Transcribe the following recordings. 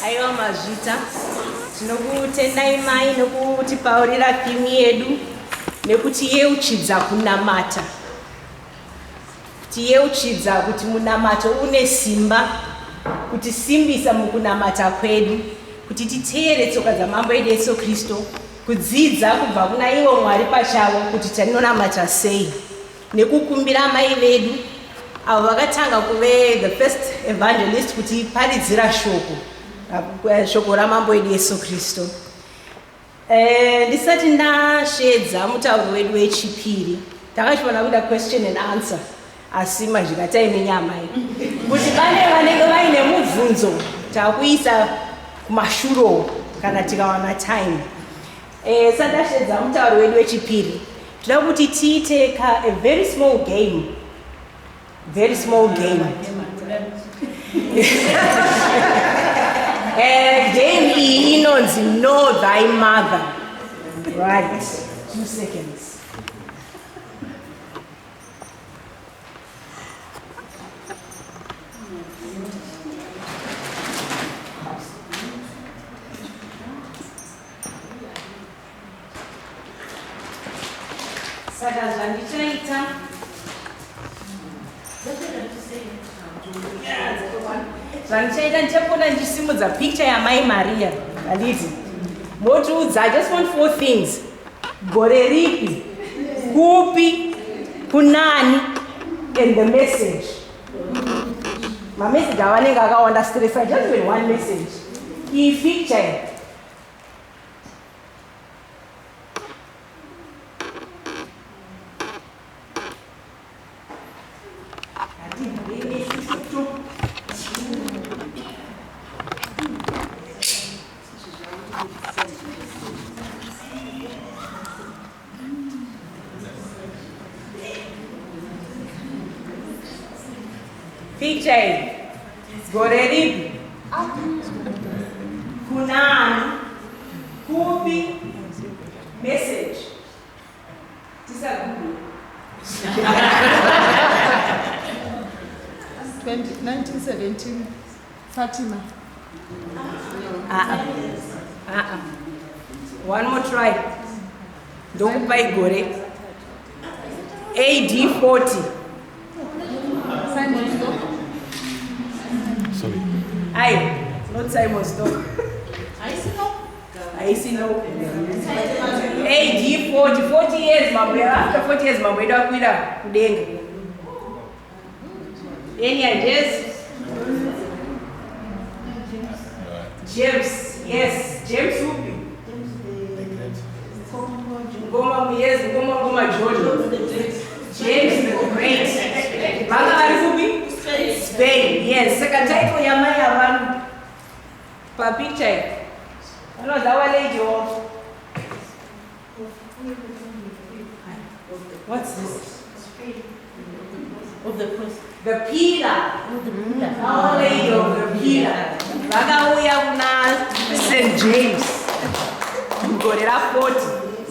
Aiwa mazvita tinokutendai mai nokutipaurira theme yedu nekutiyeuchidza kunamata. Kutiyeuchidza kuti munamato une simba, kutisimbisa mukunamata kwedu, kuti titeere tsoka dzamambo edu Yesu Kristu, kudzidza kubva kuna ivo Mwari pachavo kuti tinonamata sei, nekukumbira mai vedu avo vakatanga kuve the first evangelist kuti paridzira shoko ramambo edu Yesu Kristu. Ndisati ndashedza mutauro wedu wechipiri, takachivana kuda question and answer, asi mazvika taine nyama iyi kuti pane vanenge vaine mubvunzo takuisa kumashuro kana tikawana time. Sandashedza mutauro wedu wechipiri, toda kuti tiite a very small game. Game iyi inonzi Know Thy Mother. Right, 2 seconds. Saka zvandichaita ndichakona ndichisimudza picture yaMai Mariya. Handiti motiudza, I just want 4 things. Gore ripi, kupi, kunani, and the message. Mamessage avanenge akawanda stress, I just want one message. Iyi picture gore ripi, kunani, kupi, message. Tisagugu 1917 Fatima. One more try. Ndokupai gore. AD 40. Sorry. Aye, not Simon Stock. I see no. AD 40 years, after 40 years, my brother Aquila, Yedenga. Any ideas? James, yes, James Ruby. Goma George. James the Great. Manga Ruby? Spain, yes. Second title Yamai Avan. Per picture. I know that one lady of. What's this? Of the cross. The pillar. Our Lady of the Pillar. Vagauya kuna St. James. Mugorera 40.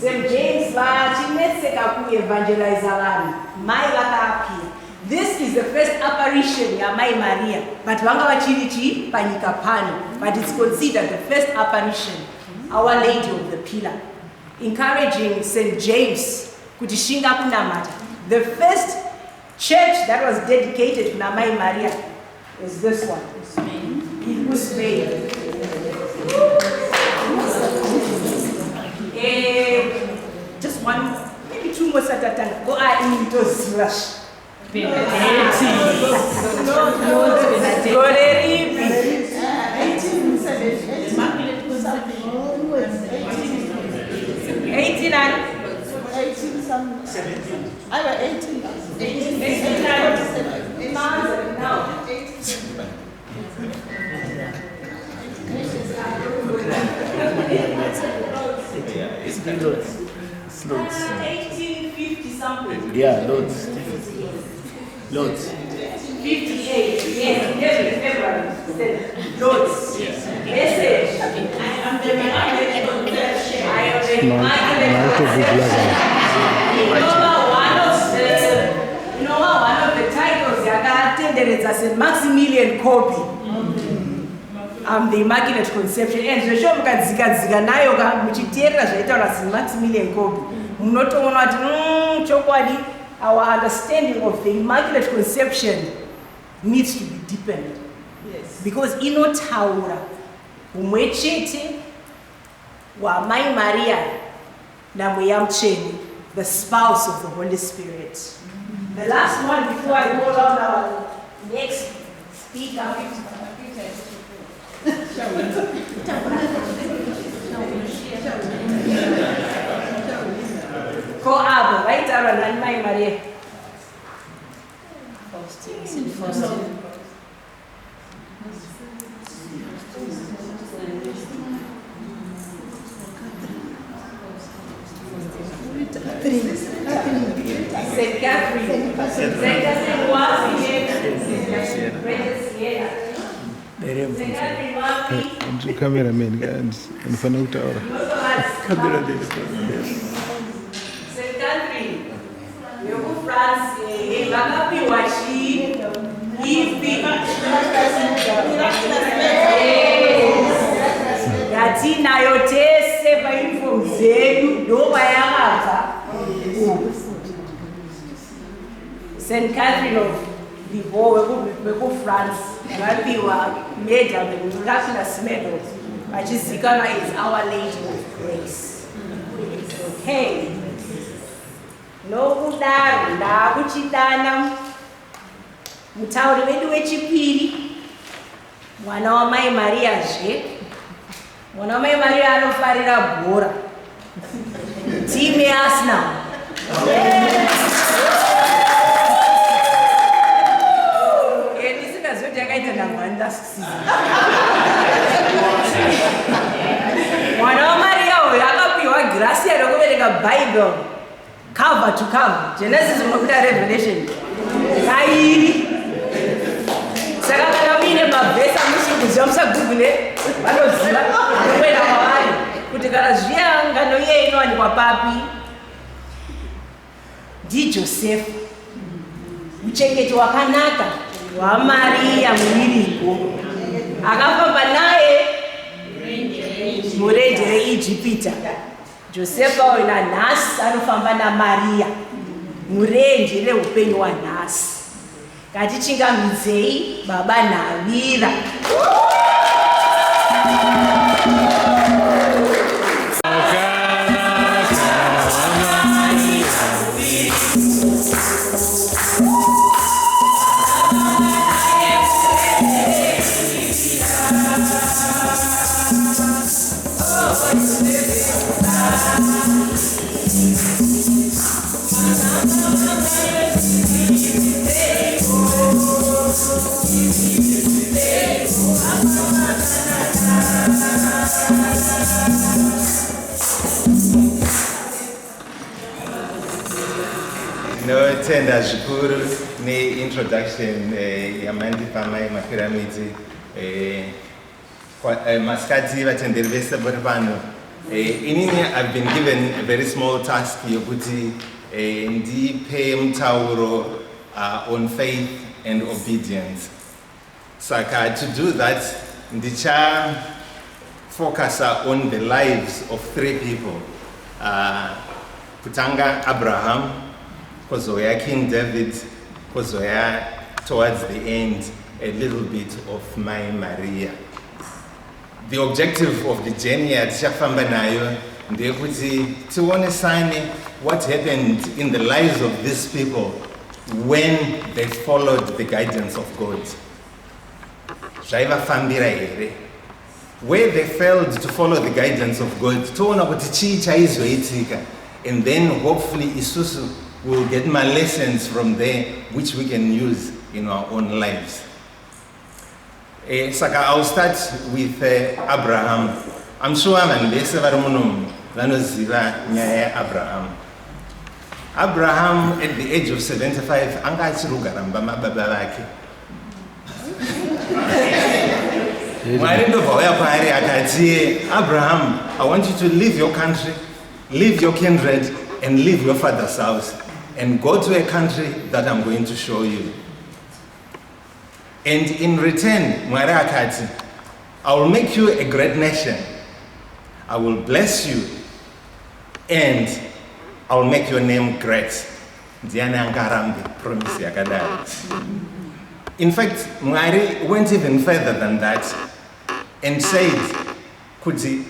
St. James vachinetseka kuevangelize vanhu. Mai vakapia. This is the first apparition ya Mai Mariya. But vanga vachirichi panyika pano. But it's considered the first apparition. Our Lady of the Pillar. Encouraging St. James kutishinga kunamata. The first church that was dedicated to Mai Mariya is this one. In Spain. Just one, maybe 2 more Saturday. Go in those rush. I was 18. It's been loads. 1850 something. Yeah, loads. 58, yes, February. Loads. Message. I'm the Immaculate Conception. I am the Immaculate Conception. One of the titles yakatenderedza seMaximilian Kolbe. I'm the Immaculate Conception. And zvesho mukadzika nayo muchiteerera zvaitaura seMaximilian Kolbe. Munotoona kuti chokwadi, our understanding of the Immaculate Conception needs to be deepened. Yes. Because inotaura umwe chete waMai Mariya naMweya Mutsvene, the spouse of the Holy Spirit. The last one before I call out our next speaker. Ko abo vaitaura nani Mai Mariya? Saint Catherine. Saint Catherine was Saint Catherine was cameraman anofana kutaura Saint Catherine yokuFrance vakapiwa chii ipi yatinayo tese pauniform dzedu ndokwayakabva. Saint Catherine of Lisieux wekuFrance vakapiwa medal, the miraculous medal, vachizikanwa is Our Lady of Grace. Okay. Nokudaro ndakuchidana mutauri wedu wechipiri, mwana waMai Mariya zve. Mwana waMai Mariya anofarira bhora. Team yeArsenal. Ndisingazoti yakaita ndangwani last season. Mwana waMariya uyu akapiwa gracia rokuverenga Bible cover to cover, Genesis unokuda Revelation kairi. Saka kana muine mabhesi amusikuziva musagoogle, vanoziva kuenda kwavari kuti kana zviya ngano iye inowanikwa papi. ndiJosefa, muchengeti wakanaka waMariya mumiripo, akafamba naye murenje reIjipita. Josefa uyu nanhasi anofamba naMariya murenje reupenyu wanhasi. Ngatichingamidzei Baba Nhavira. Tenda zvikuru neintroduction yamandipa Mai Makwiramiti. Masikati vatenderi vese vari pano. Inini I've been given a very small task yokuti ndipe mutauro on faith and obedience. Saka to do that, ndicha focus on the lives of 3 people. Kutanga Abraham, kozoya King David, kozoya towards the end a little bit of Mai Mariya. The objective of the journey at Shafamba nayo ndekuti tionesane what happened in the lives of these people when they followed the guidance of God. Zvaivafambira here. Where they failed to follow the guidance of God, toona kuti chii chaizoitika, and then hopefully isusu will get my lessons from there which we can use in our own lives. Saka I'll start with Abraham. I'm sure vanhu vese vari muno vanoziva nyaya yaAbraham. Abraham at the age of 75 anga achiri kugara mumba mababa vake. Mwari ndobva wauya kwaari akati, Abraham, I want you to leave your country, leave your kindred, and leave your father's house, and go to a country that I'm going to show you. And in return, Mwari akati, I will make you a great nation. I will bless you, and I will make your name great. Ndiani angarambe promise yakadai. In fact, Mwari went even further than that and said, kuti,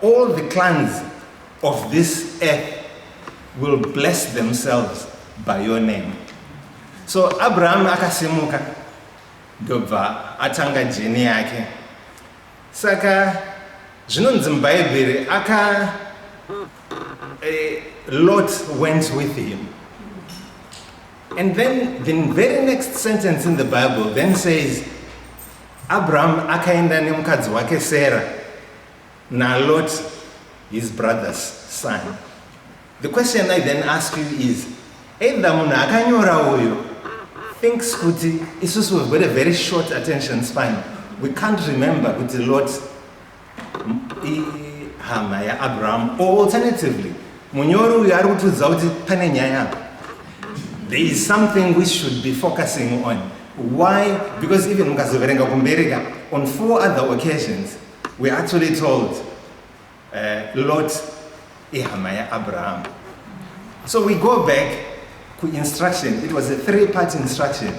all the clans of this earth will bless themselves by your name. So Abraham akasimuka ndobva atanga jeni yake. Saka zvinonzi muBhaibheri Lot went with him. And then the very next sentence in the Bible then says, Abraham akaenda nemukadzi wake Sarah, na Lot, his brother's son. The question I then ask you is, either munhu akanyora uyu thinks kuti isusu we've got a very short attention span. We can't remember kuti Lot ihama yaAbraham, or alternatively, munyori uyu ari kutiudza kuti pane nyaya. There is something we should be focusing on. Why? Because even mukazoverenga kumbereka, on 4 other occasions, we're actually told Lot ihama yaAbraham. So we go back to instruction. It was a 3-part instruction.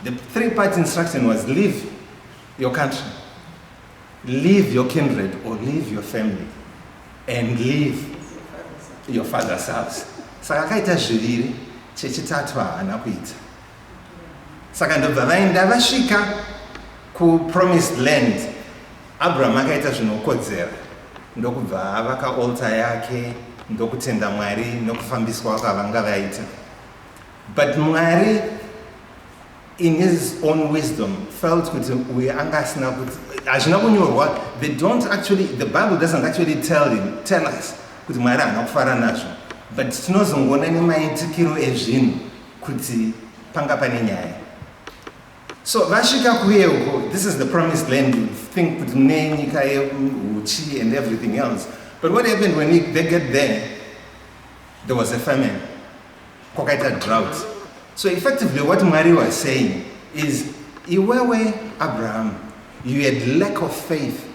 The 3-part instruction was leave your country, leave your kindred, or leave your family, and leave your father's house. Saka kaita zviviri, chechitatu haana kuita. Saka ndobva vaenda vasvika ku promised land, Abraham akaita zvinokodzera. Ndokubva avaka altar yake, ndokutenda Mwari, ndokufambiswa kwavanga vaita. But Mwari, in his own wisdom, felt kuti we angasina kuti hazvina kunyorwa. They don't actually, the Bible doesn't actually tell us kuti Mwari haana kufara nazvo, but tinozongoona nemaitikiro ezvinhu kuti panga pane nyaya. So vasvika kuye uko, this is the promised land. You think kuti nenyika yeuchi and everything else, but what happened when they get there? There was a famine, kwakaita drought. So effectively what Mwari was saying is, iwewe Abraham, you had lack of faith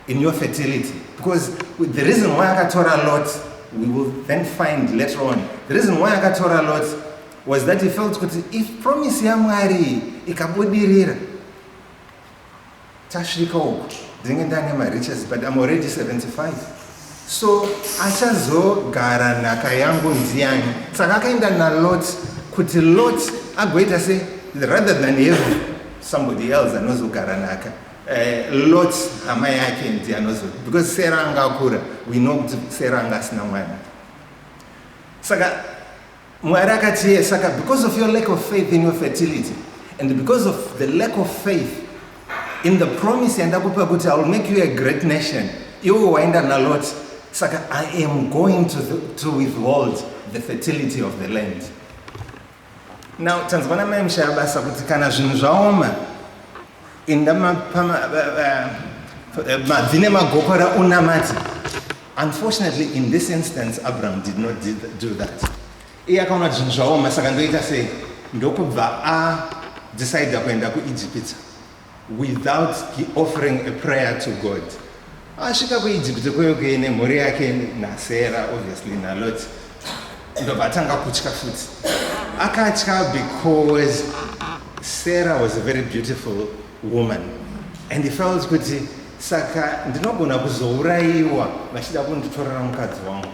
in your fertility. Because the reason why akatora Lot, we will then find later on, the reason why akatora Lot was that he felt kuti if promise ya Mwari ikabudirira, tasvika uko, ndinge ndane mariches, but I'm already 75. So achazogara nhaka yangu ndiani. Saka akaenda naLot kuti Lot agoita se, rather than have somebody else anozogara nhaka, Lot hama yake ndiye anozogara, because Sarah angakura, we know kuti Sarah angasina mwana. Saka Mwari akati, saka because of your lack of faith in your fertility, and because of the lack of faith in the promise yandakupa kuti I will make you a great nation, iwe waenda naLot, saka I am going to withhold the fertility of the land. Now, tanzwana mai mshabasa kuti kana zvinhu zvaoma inda madzine magokora unamati. Unfortunately, in this instance, Abraham did not do that. Iye akaona zvinhu zvaoma, saka ndoita sei, ndokubva decide kuenda kuEgypt without offering a prayer to God. Asvika kuEgypt kweyoke nemhuri yake naSarah, obviously naLot, ndobva atanga kutya futi. Akatya because Sarah was a very beautiful woman, and he felt kuti saka ndinogona kuzouraiwa vachida kunditorera mukadzi wangu.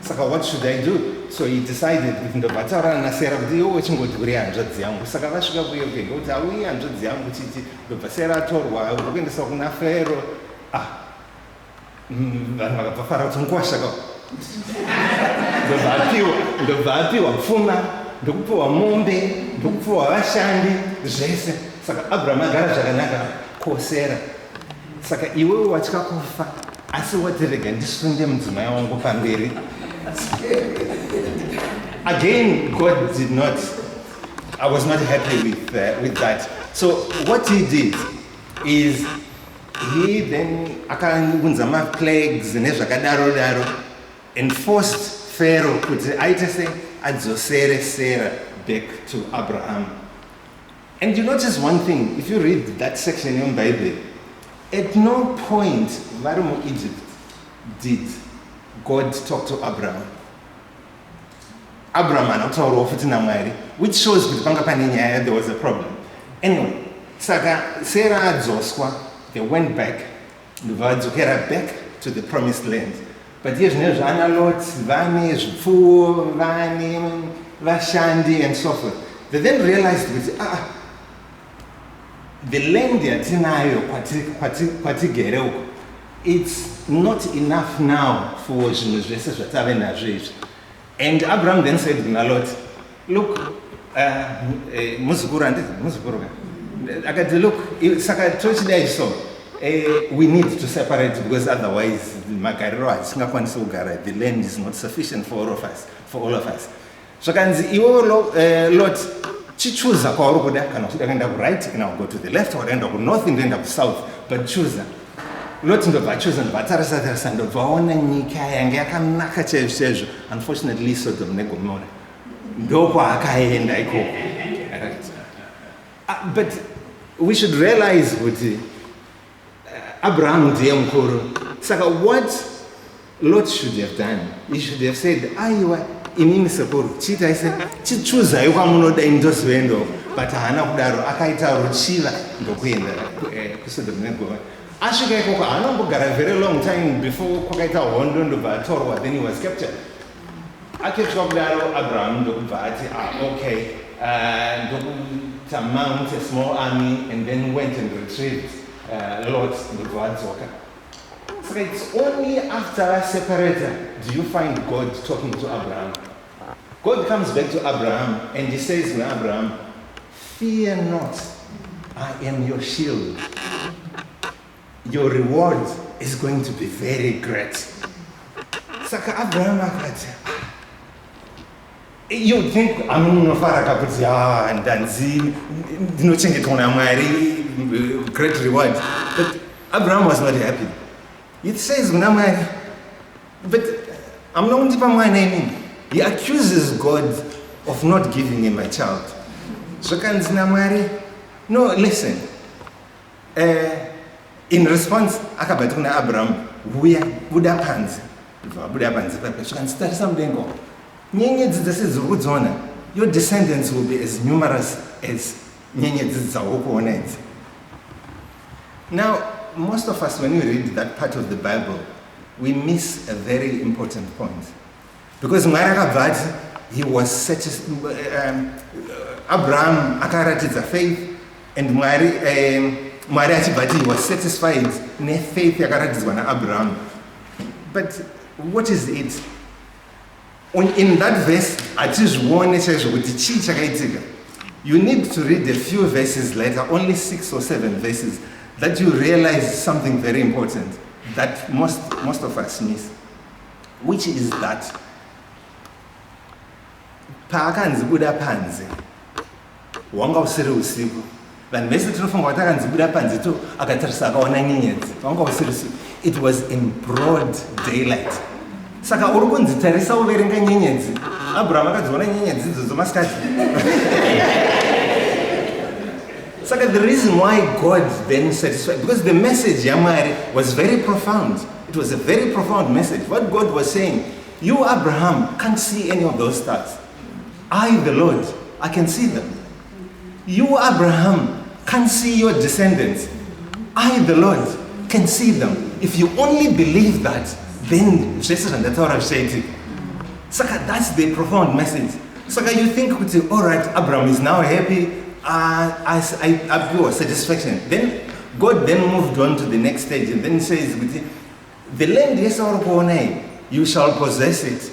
Saka what should I do? So he decided kuti ndobva ataurana naSarah kuti iwe chingoti uri hanzvadzi yangu. Saka vasvika kuyoke ngokuti auyi hanzvadzi yangu chiti ndobva Sarah atorwa ndokuendeswa kuna Fero. Vanhu vakabva kuti mukwashaka ndobva apiwa pfuma, ndokupiwa mombe, ndokupiwa vashandi zvese. Saka Abraham agara zvakanaka koSarah. Saka iwewe watya kufa, asi wati rega ndisunde mudzimai wangu pamberi. Again, God did not, I was not happy with that. So what he did, is he then akaunza ma-plagues nezvakadaro and forced Pharaoh kuti aite se adzosere Sarah back to Abraham. And you notice one thing, if you read that section in the Bible, at no point vari Egypt did God talk to Abraham. Abraham anotaurawo futi naMwari, which shows kuti panga pane nyaya there was a problem. Anyway, saka Sarah adzoswa, they went back, vadzokera back to the promised land. But here's zvana Lot, vane zvipfuwo, vane vashandi and so forth. They then realized kuti the land yatinayo kwatigere uko, it's not enough now for zvinhu zvese zvatave nazvo izvi. And Abraham then said to Lot, look, muzukuru akati, look, saka tochidai so, we need to separate because otherwise magariro hatisingakwanisi kugara, the land is not sufficient for all of us. Zvakanzi iwo Lot chichuza kwauri kuda, kana uchida kuenda ku-right kana go to the left, or enda ku-north ndoenda ku-south, but chuza. Lot ndobva achuza ndobva atarisa ndobva aona nyika yange yakanaka chaizvo. Unfortunately Sodom neGomora ndokwaakaenda ikoko. But we should realize kuti Abraham ndiye mukuru. Saka what Lot should have done, he should have said, aiwa inini sekuru chitaise chichuzai kwamunodai ndozoendo, but haana kudaro, akaita ruchiva ndokuenda kuSodom neGomora. Asvika ikoko haanombogara very long time before kwakaita hondo ndobva atorwa, then he was captured. Akisvika kudaro Abraham ndokubva ati okay, ndokuita mount a small army and then went and retrieved Lot ndobva adzoka. So it's only after a separator do you find God talking to Abraham. God comes back to Abraham and he says to Abraham, fear not, I am your shield. Your reward is going to be very great. Saka Abraham akati, you think amunofara kakuti ndanzi ndinochengetwa naMwari, great reward. But Abraham was not happy. It says naMwari, but I'm not undipa mwana inini. He accuses God of not giving him a child. So kanzi naMwari, no, listen. In response, akabati kuna Abraham, buda panzi pape. So kanzi tarisa mudengo. Nyenyedzi dzese dziri kudziona, your descendants will be as numerous as nyenyedzi dzauri kuona idzi. Now, most of us, when we read that part of the Bible, we miss a very important point. Because Mwari akabva he was Abraham akaratidza faith, and Mwari achibva he was satisfied nefaith yakaratidzwa naAbraham. But what is it? In that verse, you need to read a few verses later, only 6 or 7 verses, that you realize something very important that most of us miss, which is that paakanzi buda panzi wanga usiri usiku, vanhu vese tinofunga kuti akanzi buda panzi tu akatarisa akaona nyenyedzi, wanga usiri usiku. It was in broad daylight. Saka uri kunzitarisa uverenga nyenyedzi, Abraham akadziona nyenyedzi idzodzo masikati. Saka the reason why God then satisfied, because the message Yamari was very profound. It was a very profound message. What God was saying, you Abraham can't see any of those stars. I, the Lord, I can see them. You Abraham can't see your descendants. I, the Lord, can see them. If you only believe that, then Jesus and the Torah said it. Saka, that's the profound message. Saka, you think, all right, Abraham is now happy. I feel satisfaction. Then God then moved on to the next stage and then says, the land you shall possess it.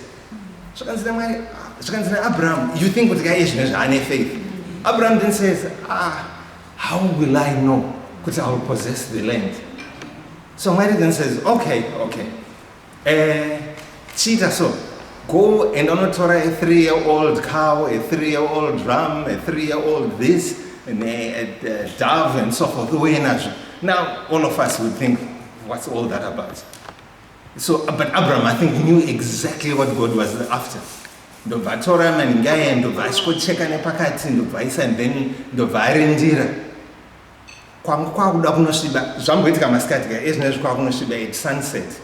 So Abraham, you think what guy is faith. Abraham then says, how will I know that I will possess the land? So Mary then says, okay. Cheetah, so go and on Torah a 3-year-old cow, a 3-year-old ram, a 3-year-old this, and a dove and so forth. Now, all of us would think, what's all that about? So, but Abraham, I think, knew exactly what God was after. Ndobva tora maningaya, ndobva achikocheka nepakati, ndobva isa, and then ndobva arindira. Kwangu kwakuda kunosviba, zvamboitika masikati ka, ezvinezvi kwakunosviba at sunset.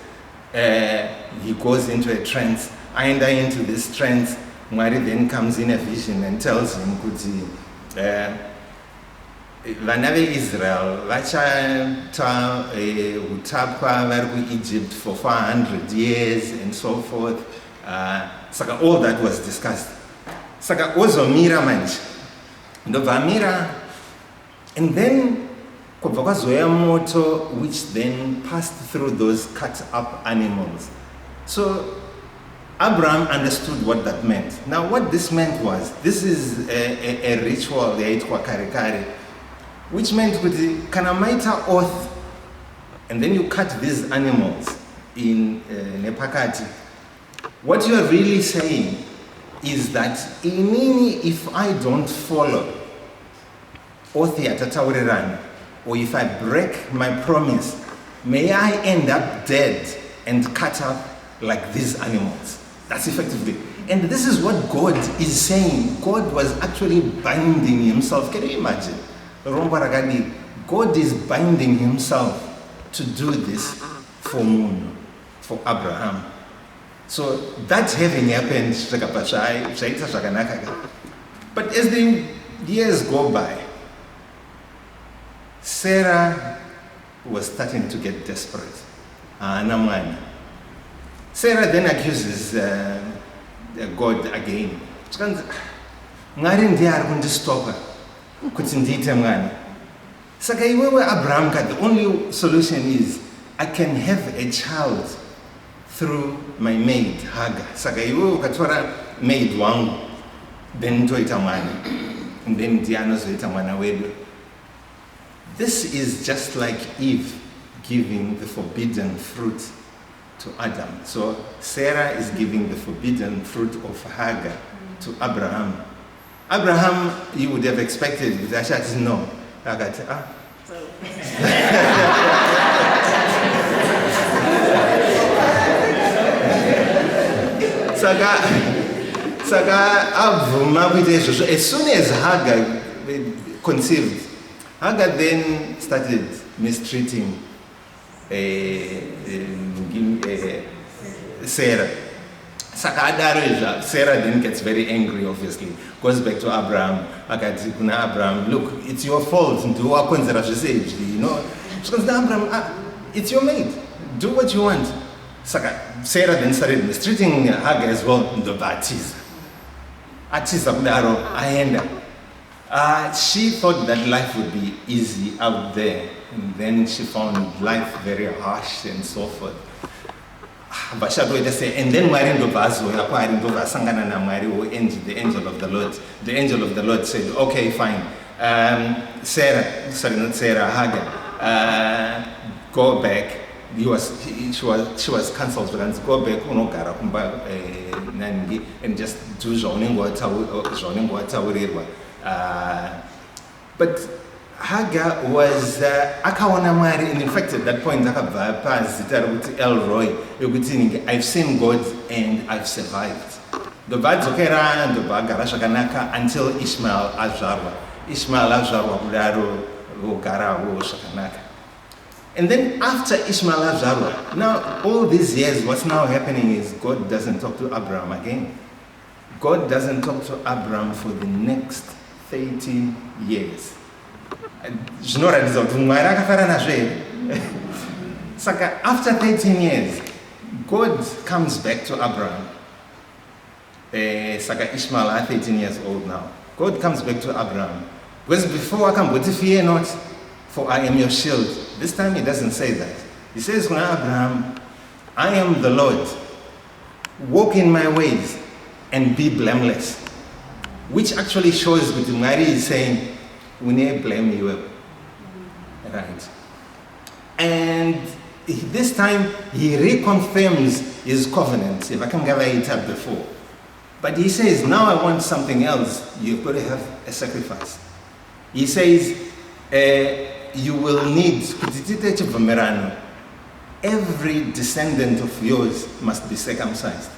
He goes into a trance. Aenda into this trance. Mwari then comes in a vision and tells him kuti vana veIsrael vachaita utapwa vari kuEgypt for 400 years and so forth. Saka all that was discussed. Saka ozomira manje. Ndobva amira, and then kubva kwazoya moto which then passed through those cut up animals. So Abraham understood what that meant. Now what this meant was, this is a ritual yaitwa kare kare, which meant kuti kana maita oath and then you cut these animals in nepakati, what you are really saying is that inini, if I don't follow oath yatataurirana, or if I break my promise, may I end up dead and cut up like these animals. That's effectively. And this is what God is saying. God was actually binding himself. Can you imagine? God is binding himself to do this for Mun, for Abraham. So that having happened, but as the years go by, Sarah was starting to get desperate. Sarah then accuses God again. Ngari ndiye ari kundistopa kuti ndiite mwana. Saka iwewe Abraham, the only solution is I can have a child through my maid Hagar. Saka iwewe ukatora maid wangu, then toita mwana, and then ndiye anozoita mwana wedu. This is just like Eve giving the forbidden fruit to Adam. So Sarah is giving the forbidden fruit of Hagar to Abraham. Abraham, you would have expected, but Asha says no. As soon as Hagar conceived, Hagar then started mistreating Sarah. Sarah then gets very angry, obviously. Goes back to Abraham. Abraham, look, it's your fault. You know, Abraham, it's your maid. Do what you want. Sarah then started mistreating Hagar as well. She thought that life would be easy out there, and then she found life very harsh and so forth. And then the angel of the Lord. The angel of the Lord said, okay, fine. Hagar, go back. She was cancelled. Go back and just do zoning. But Hagar was akaona Mwari, and in fact at that point Elroy, I've seen God and I've survived. The birds until Ishmael Azarwa. And then after Ishmael Azarwa, now all these years, what's now happening is God doesn't talk to Abraham again. God doesn't talk to Abraham for the next 13 years. After 13 years, God comes back to Abraham. Ishmael, 13 years old now. God comes back to Abraham. Because before I come, but fear not, for I am your shield. This time he doesn't say that. He says, Abraham, I am the Lord. Walk in my ways and be blameless. Which actually shows that Mary is saying, we need blame you. Right. And this time he reconfirms his covenant. If I can gather it up before. But he says, now I want something else. You've got to have a sacrifice. He says, you will need, every descendant of yours must be circumcised.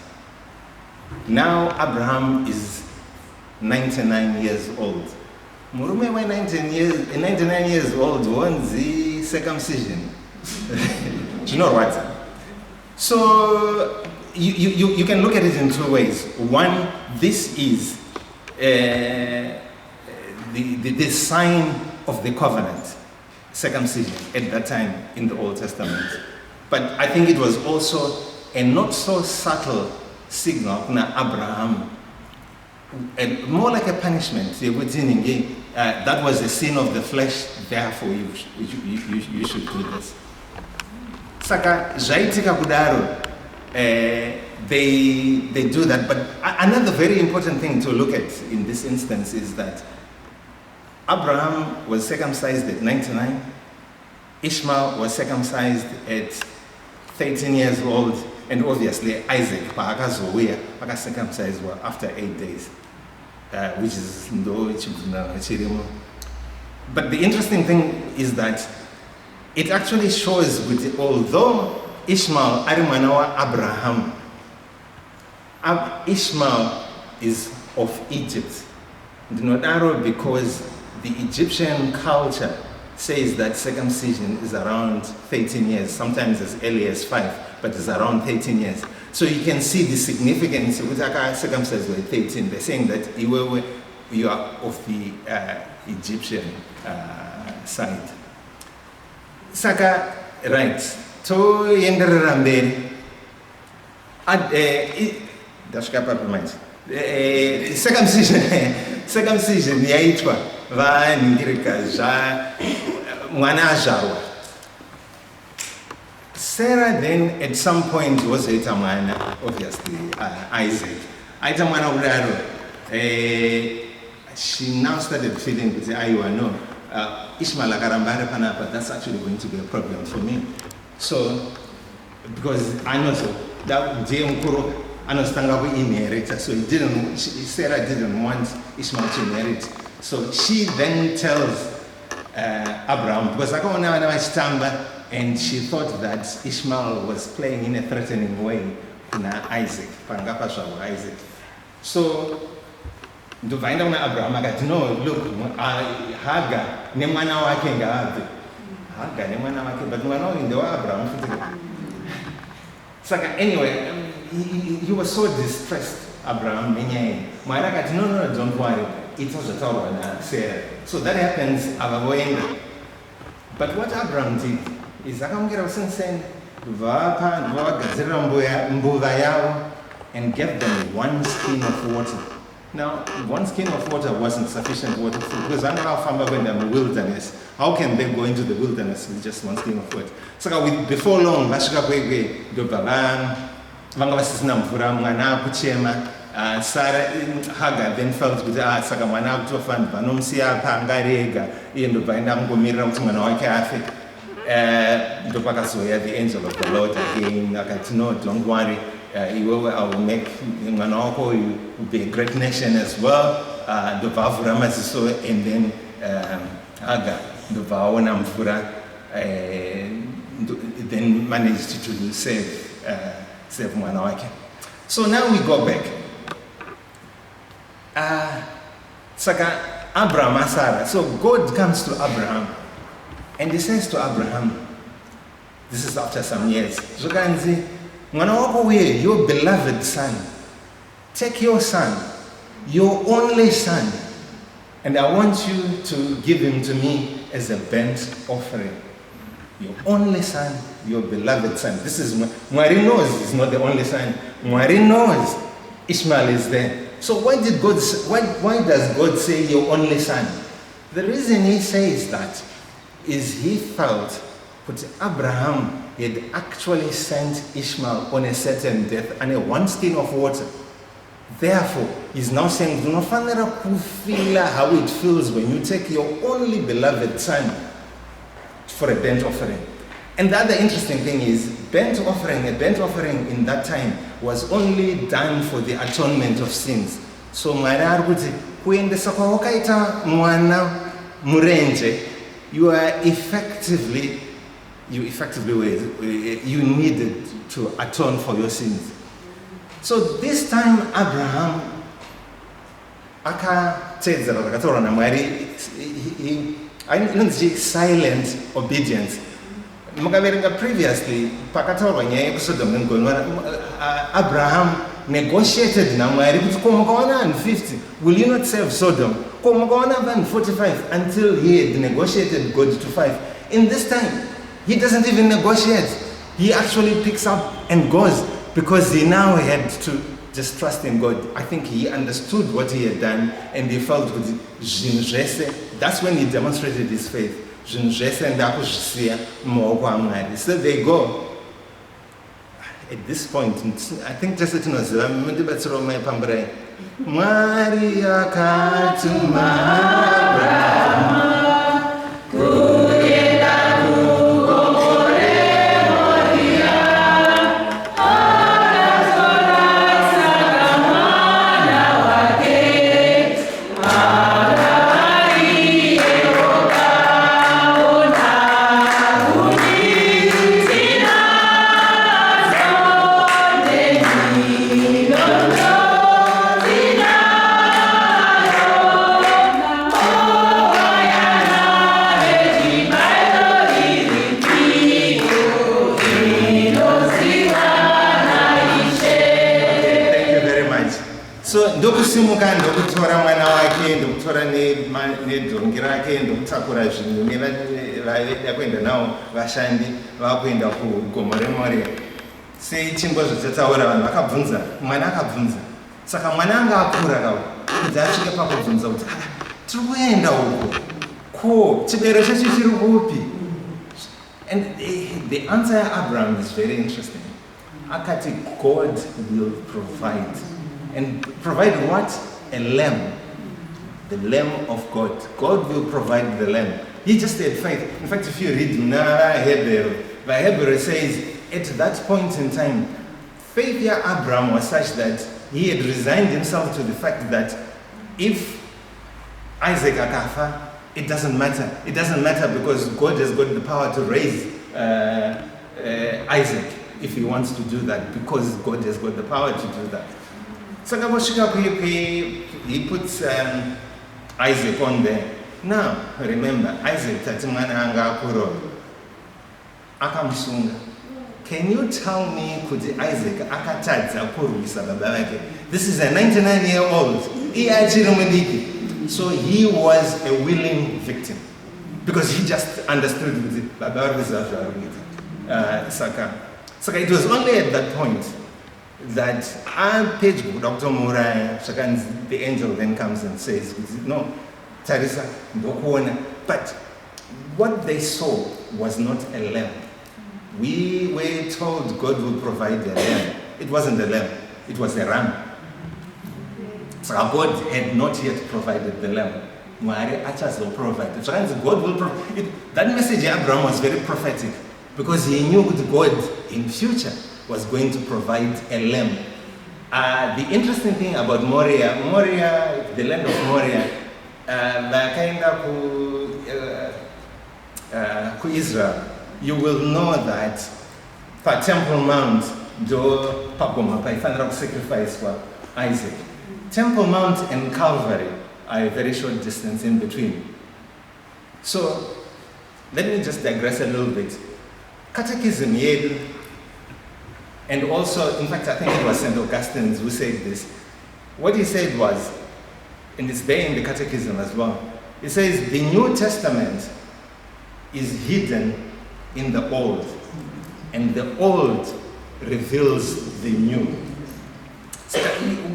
Now Abraham is 99 years old. Murume wa 99 years old wants the circumcision. Do you know what? So you can look at it in two ways. One, this is the sign of the covenant, circumcision, at that time in the Old Testament. But I think it was also a not so subtle signal to Abraham, more like a punishment. That was the sin of the flesh, therefore you should do this. Saka zaitika kudaro, they do that. But another very important thing to look at in this instance is that Abraham was circumcised at 99. Ishmael was circumcised at 13 years old, and obviously Isaac was circumcised after 8 days, which is no. But the interesting thing is that it actually shows with, although Ishmael arimanawa Abraham, Ishmael is of Egypt, because the Egyptian culture says that circumcision is around 13 years, sometimes as early as 5, but it's around 13 years. So you can see the significance. With circumcised at 13, they're saying that you are of the Egyptian side. Saka, right. So yenderambere. Circumcision yaitwa vaningirika zva mwana azvarwa. Sarah then at some point was aita mwana, obviously Isaac. Aita mwana kudaro. She now started feeling kuti aiwa no. Ishmael akarambare panapa, that's actually going to be a problem for me. So, because I know so that Mkuru anostanga ku inherit, so Sarah didn't want Ishmael to inherit. So she then tells Abraham, because and she thought that Ishmael was playing in a threatening way na Isaac, Isaac. So Ndovaenda kuna Abraham akati, no, look, Hagar ne mwana wake ngapi? Hagar ne mwana wake, but mwana wake ndio Abraham. Saka anyway, he was so distressed, Abraham. Mwana akati, no, don't worry. It was a tower na Sarah. So that happens, avagoenda. But what Abraham did is akamgira usensen vapa ndwagazira mbuga yao and gave them one skin of water. Now, one skin of water wasn't sufficient water because I know how farmer went in the wilderness. How can they go into the wilderness with just one skin of water? So before long, Vashika Kwege, Dobaban, Vangavasisna Mfura, Mwana Kuchema, Sarah Hagar then felt with Saka Mwana Tofan, Vanomsia, Pangarega, Ian Dobainam Gomira, Tumanoa, Dopakasoya, the angel of the Lord again. No, don't worry. I will make Manoko, you will be a great nation as well. The Vavuramaziso, and then Aga, the Vaonamfura, then managed to save Manoake. So now we go back. Saka Abraham Asara. So God comes to Abraham and he says to Abraham, this is after some years, your beloved son, take your son, your only son, and I want you to give him to me as a burnt offering. Your only son, your beloved son. This is Mwari knows he's not the only son. Mwari knows Ishmael is there. So why does God say your only son? The reason he says that is he felt that Abraham had actually sent Ishmael on a certain death and a one skin of water. Therefore, he's now saying, do not feel how it feels when you take your only beloved son for a burnt offering. And the other interesting thing is, a burnt offering in that time was only done for the atonement of sins. So, mwana murenje you needed to atone for your sins. So this time Abraham akatedzera zvakataurwa naMwari, inonzi silent obedience. Mukaverenga previously pakataurwa nyaya yekusodom negomora, Abraham negotiated naMwari kuti ko mukaona vanhu 50, will you not save Sodom? Ko mukaona vanhu 45, until he had negotiated God to 5. In this time, he doesn't even negotiate. He actually picks up and goes, because he now had to just trust in God. I think he understood what he had done, and he felt with that's when he demonstrated his faith. So they go. At this point, I think just it knows Mariya ndokusimuka ndokutora mwana wake ndokutora nedhongi rake ndokutakura zvinhu nevada kuenda navo vashandi vakuenda kugomo reMoriya. Sechingwa zvatataura vanhu vakabvunza, mwana akabvunza. Saka mwana anga akura kawo kuti asvike pakubvunza kuti tiri kuenda uko, ko chibero chacho chiri kupi? And the answer of Abraham is very interesting. Akati, God will provide. And provide what? A lamb. The lamb of God. God will provide the lamb. He just had faith. In fact, if you read the Hebrew says, at that point in time, faith here Abraham was such that he had resigned himself to the fact that if Isaac akafa, it doesn't matter. It doesn't matter because God has got the power to raise Isaac if he wants to do that, because God has got the power to do that. So he puts Isaac on there. Now, remember, Isaac akamsunga. Can you tell me, could Isaac akatadza kurwisa baba vake? This is a 99-year-old. So he was a willing victim, because he just understood baba Saka. So it was only at that point that page Dr. Murai, the angel then comes and says, no, Teresa, but what they saw was not a lamb. We were told God would provide a lamb. It wasn't a lamb, it was a ram. So God had not yet provided the lamb. God will provide. That message Abraham was very prophetic, because he knew that God in future was going to provide a lamb. The interesting thing about Moriya, the land of Moriya, Israel, you will know that for Temple Mount, do sacrifice for Isaac. Temple Mount and Calvary are a very short distance in between. So let me just digress a little bit. Catechism yedu, and also, in fact, I think it was St. Augustine who said this. What he said was, and it's there in the Catechism as well, he says the New Testament is hidden in the Old, and the Old reveals the New. So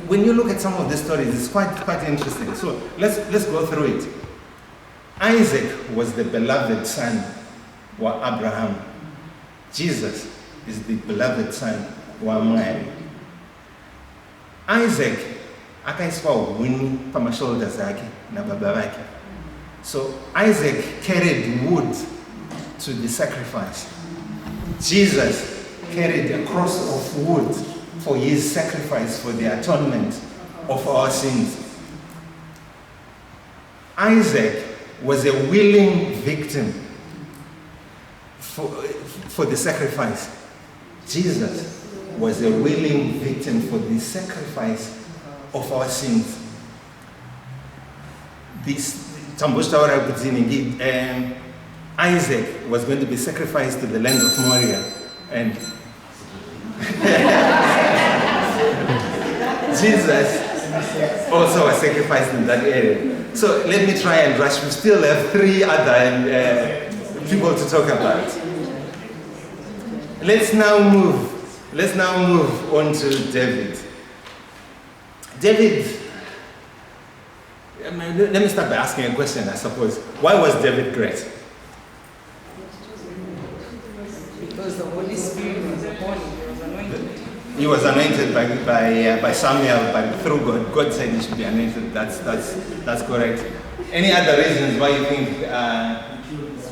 when you look at some of the stories, it's quite interesting. So let's go through it. Isaac was the beloved son of Abraham. Jesus is the beloved son of Mai. Isaac akaiswa wini pama shoulders zake na baba wake. So Isaac carried wood to the sacrifice. Jesus carried a cross of wood for his sacrifice, for the atonement of our sins. Isaac was a willing victim for the sacrifice. Jesus was a willing victim for the sacrifice of our sins. Isaac was going to be sacrificed to the land of Moriah, and Jesus also was sacrificed in that area. So let me try and rush. We still have 3 other people to talk about. Let's now move on to David. David, let me start by asking a question, I suppose. Why was David great? Because the Holy Spirit was upon him, he was anointed. He was anointed by Samuel, through God. God said he should be anointed. That's correct. Any other reasons why you think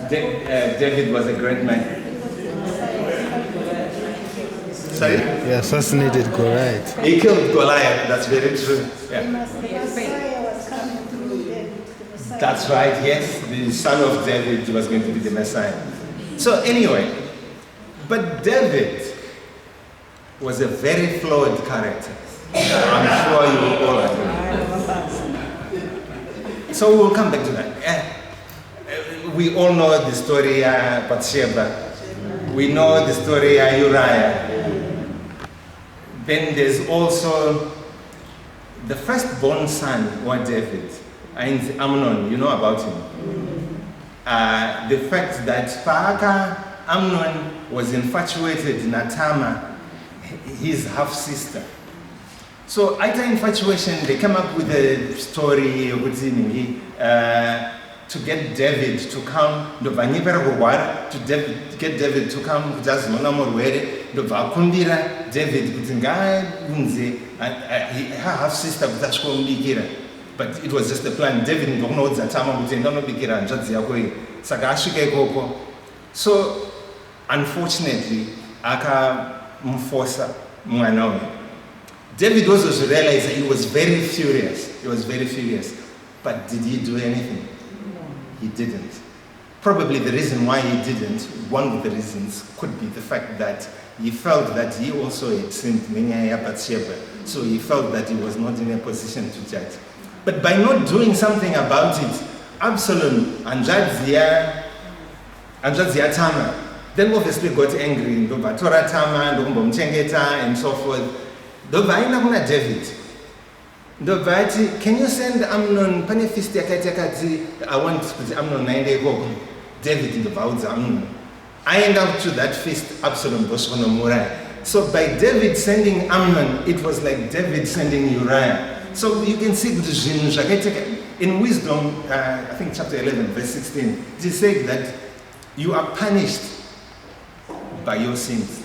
David was a great man? Sorry? He assassinated Goliath. He killed Goliath. That's very true. Yeah. That's right. Yes, the son of David was going to be the Messiah. So anyway, but David was a very flawed character. I'm sure you all agree. So we'll come back to that. We all know the story of Bathsheba. We know the story of Uriah. Then there's also the firstborn son of David, Amnon. You know about him. The fact that Amnon was infatuated with Tamar, his half-sister. So after infatuation, they came up with a story to get David to come, to get David to come, David, her half-sister, but it was just a plan. David didn't know that Tamar so unfortunately, David also realized that he was very furious. But did he do anything? He didn't. Probably the reason why he didn't, one of the reasons could be the fact that he felt that he also had sinned Bathsheba. So he felt that he was not in a position to judge. But by not doing something about it, Absalom and Tamar, then obviously got angry, and so forth. David, can you send Amnon? I want Amnon 9 days ago. David in the vows Amnon. I end up to that feast, Absalom goes on Uriah. So by David sending Amnon, it was like David sending Uriah. So you can see in Wisdom, I think chapter 11, verse 16, it is said that you are punished by your sins.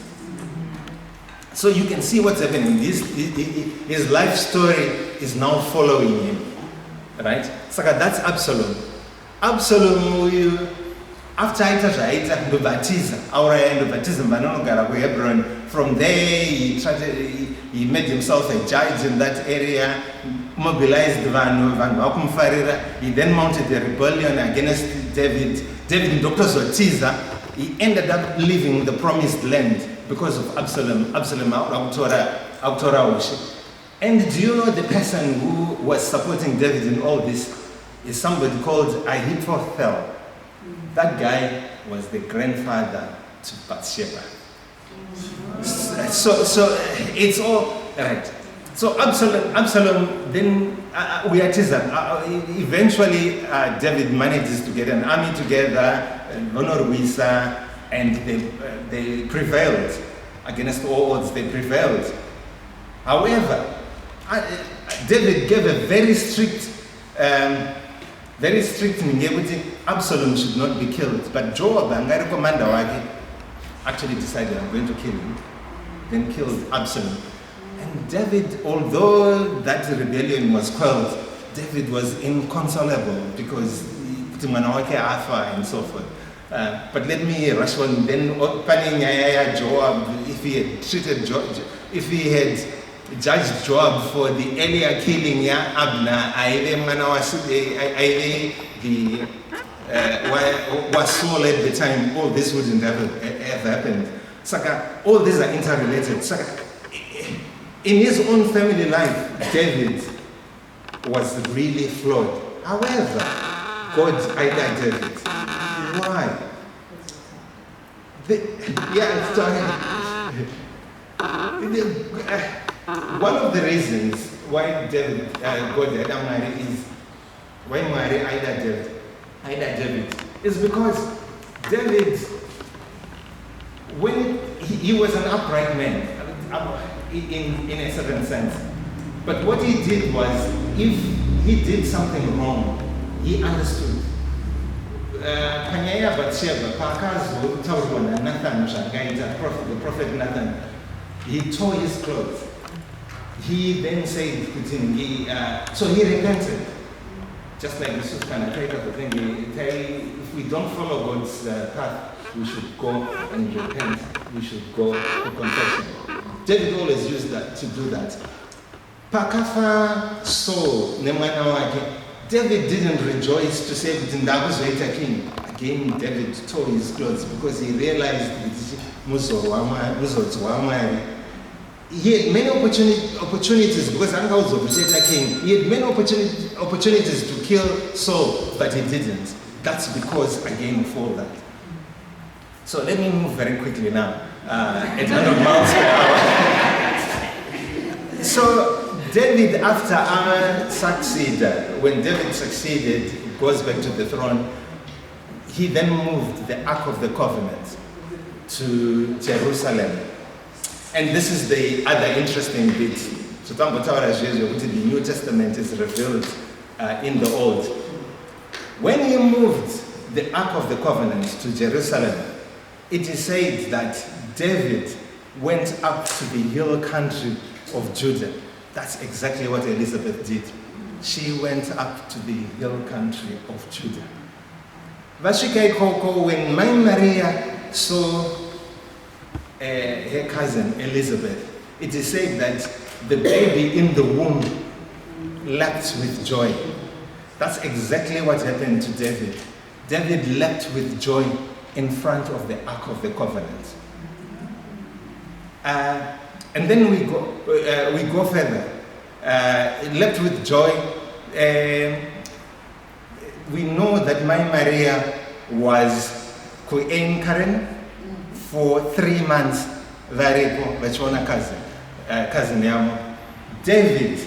So you can see what's happening. His life story is now following him. Right? So that's Absalom. Absalom, after Hebron, from there he made himself a judge in that area, mobilized he then mounted a rebellion against David. David Dr. Zotiza, he ended up leaving the promised land because of Absalom worship. And do you know the person who was supporting David in all this is somebody called Ahithophel. That guy was the grandfather to Bathsheba. So it's all right. So Absalom then we are teasing. Eventually David manages to get an army together, and they prevailed against all odds. They prevailed. However, David gave a very strict negative. Absalom should not be killed. But Joab, the commander, actually decided, I'm going to kill him. Then killed Absalom. And David, although that rebellion was quelled, David was inconsolable because and so forth. But let me rush on. Then Joab, if he had judged Joab for the earlier killing Abner, was Saul at the time, all this wouldn't have happened. Saka, all these are interrelated. Saka, in his own family life, David was really flawed. However, God eyed David. Why? One of the reasons why David, God had Mary is why Mary eyed David is because David, when he was an upright man, in a certain sense, but what he did was, if he did something wrong, he understood. Panyaya Bathsheba, Nathan, the prophet Nathan, he tore his clothes. He then said, so he repented. Just like this kind of take up the thing, if we don't follow God's path, we should go and repent. We should go to confession. David always used that to do that. Pakafa Saul, David didn't rejoice to say that king. Again, David tore his clothes because he realized he had many opportunities because Anka was a king. He had many opportunities to kill Saul, but he didn't. That's because, again, of all that. So let me move very quickly now. At 100 miles per hour. So David, after when David succeeded, goes back to the throne, he then moved the Ark of the Covenant to Jerusalem. And this is the other interesting bit. So the New Testament is revealed in the Old. When he moved the Ark of the Covenant to Jerusalem, it is said that David went up to the hill country of Judah. That's exactly what Elizabeth did. She went up to the hill country of Judah. When Mai Mariya saw her cousin Elizabeth, it is said that the baby in the womb leapt with joy. That's exactly what happened to David. David leapt with joy in front of the Ark of the Covenant. And then we go further. Leapt with joy. We know that Mai Mariya was Karen for 3 months. Cousin Yamo. David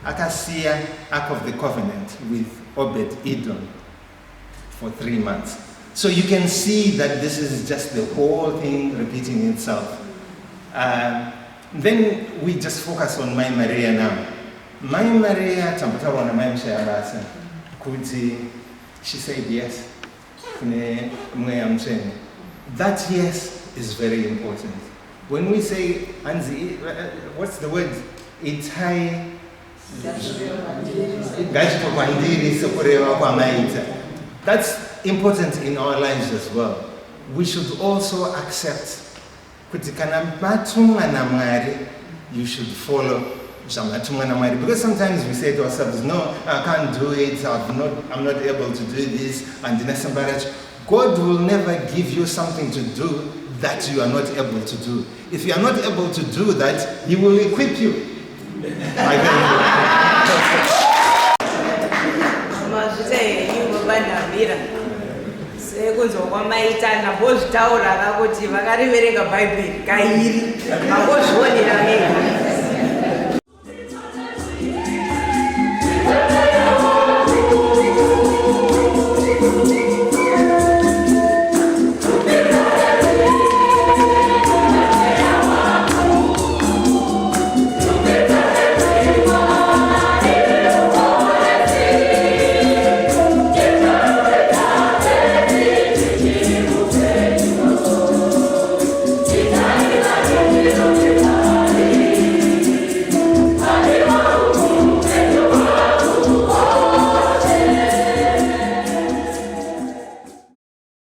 akasia Ark of the Covenant with Obed Edom for 3 months. So you can see that this is just the whole thing repeating itself. Then we just focus on Mai Mariya now. Mai Mariya, she said yes. That yes is very important. When we say, what's the word? It's high. That's important in our lives as well. We should also accept you should follow. Because sometimes we say to ourselves, no, I can't do it, I'm not able to do this, and God will never give you something to do that you are not able to do. If you are not able to do that, He will equip you. Baba Nhavira. Sekunzwa maitana bozvitaura kuti vakariverenga Bhaibheri kairi, makuzvionera mega.